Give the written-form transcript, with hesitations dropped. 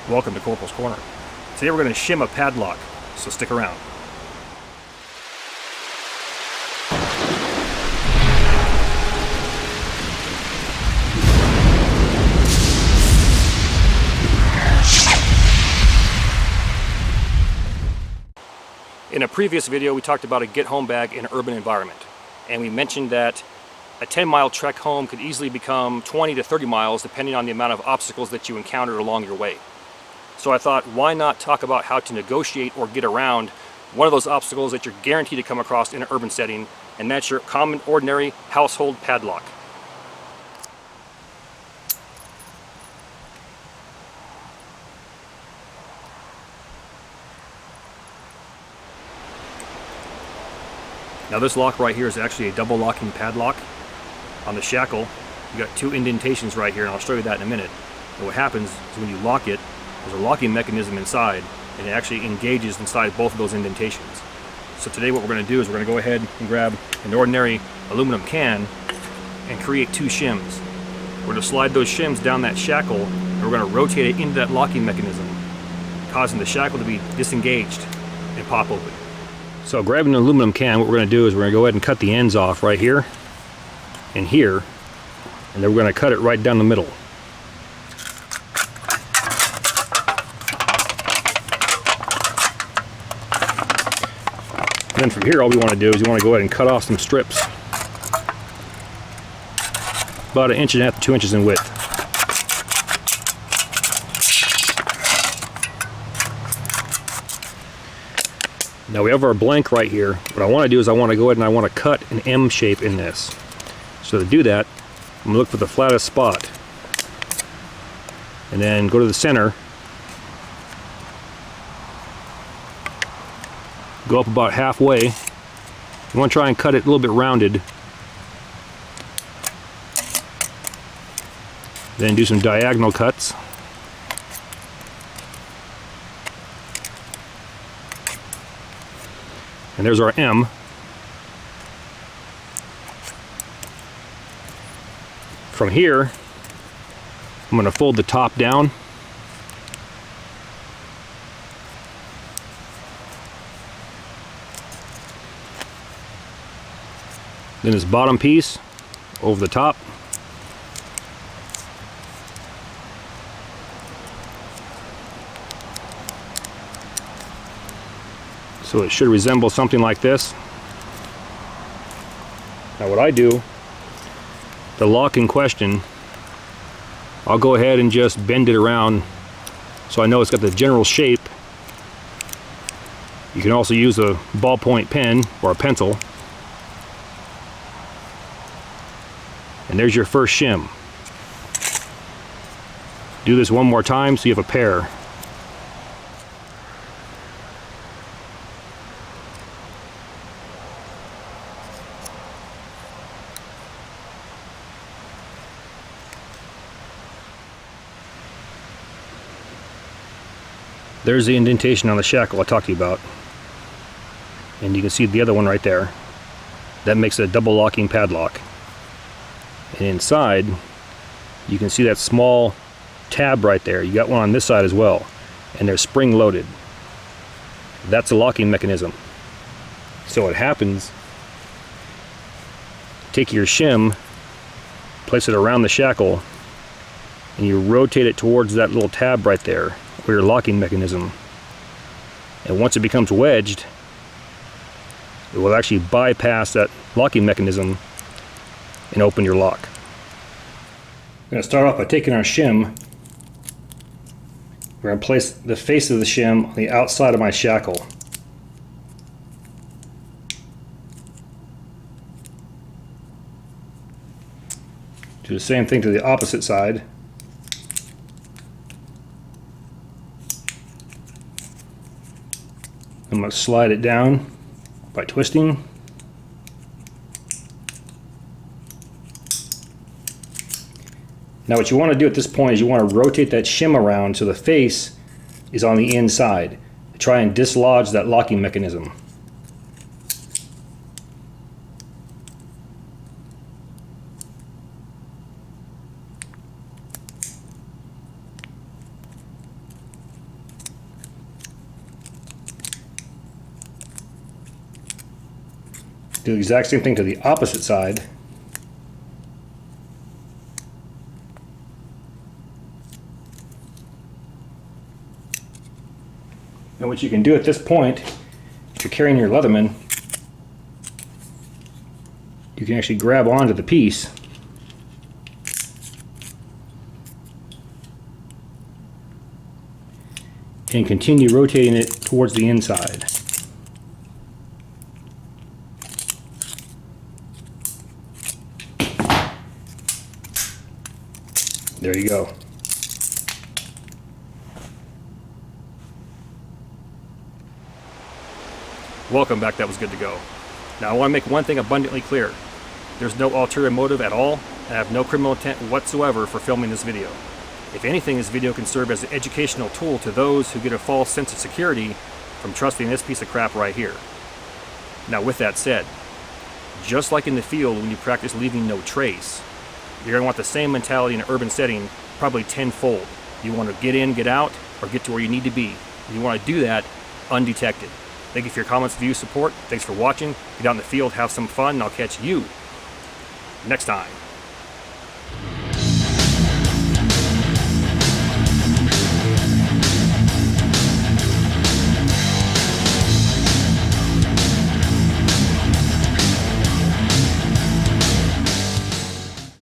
Welcome to Corporals Corner. Today we're going to shim a padlock, so stick around. In a previous video we talked about a get-home bag in an urban environment, and we mentioned that a 10-mile trek home could easily become 20 to 30 miles depending on the amount of obstacles that you encountered along your way. So I thought, why not talk about how to negotiate or get around one of those obstacles that you're guaranteed to come across in an urban setting, and that's your common, ordinary household padlock. Now this lock right here is actually a double locking padlock. On the shackle, you got two indentations right here, and I'll show you that in a minute. And what happens is when you lock it, there's a locking mechanism inside, and it actually engages inside both of those indentations. So today what we're going to do is we're going to go ahead and grab an ordinary aluminum can and create two shims. We're going to slide those shims down that shackle, and we're going to rotate it into that locking mechanism, causing the shackle to be disengaged and pop open. So grabbing an aluminum can, what we're going to do is we're going to go ahead and cut the ends off right here and here, and then we're going to cut it right down the middle. And then from here, all we want to do is you want to go ahead and cut off some strips about 1.5 inches to 2 inches in width. Now we have our blank right here. What I want to do is I want to go ahead and I want to cut an M shape in this. So to do that, I'm going to look for the flattest spot and then go to the center, go up about halfway. You want to try and cut it a little bit rounded, then do some diagonal cuts. And there's our M. From here, I'm going to fold the top down. Then this bottom piece over the top. So it should resemble something like this. Now what I do, the lock in question, I'll go ahead and just bend it around so I know it's got the general shape. You can also use a ballpoint pen or a pencil. And there's your first shim. Do this one more time so you have a pair. There's the indentation on the shackle I talked to you about. And you can see the other one right there. That makes it a double locking padlock. And inside, you can see that small tab right there. You got one on this side as well. And they're spring loaded. That's a locking mechanism. So what happens, take your shim, place it around the shackle, and you rotate it towards that little tab right there, or your locking mechanism. And once it becomes wedged, it will actually bypass that locking mechanism and open your lock. I'm going to start off by taking our shim. We're going to place the face of the shim on the outside of my shackle. Do the same thing to the opposite side. I'm going to slide it down by twisting. Now what you want to do at this point is you want to rotate that shim around so the face is on the inside. Try and dislodge that locking mechanism. Do the exact same thing to the opposite side. And what you can do at this point, if you're carrying your Leatherman, you can actually grab onto the piece and continue rotating it towards the inside. There you go. Welcome back. That was good to go. Now I want to make one thing abundantly clear. There's no ulterior motive at all, and I have no criminal intent whatsoever for filming this video. If anything, this video can serve as an educational tool to those who get a false sense of security from trusting this piece of crap right here. Now with that said, just like in the field when you practice leaving no trace, you're going to want the same mentality in an urban setting, probably tenfold. You want to get in, get out, or get to where you need to be. You want to do that undetected. Thank you for your comments, views, support. Thanks for watching. Get out in the field, have some fun, and I'll catch you next time.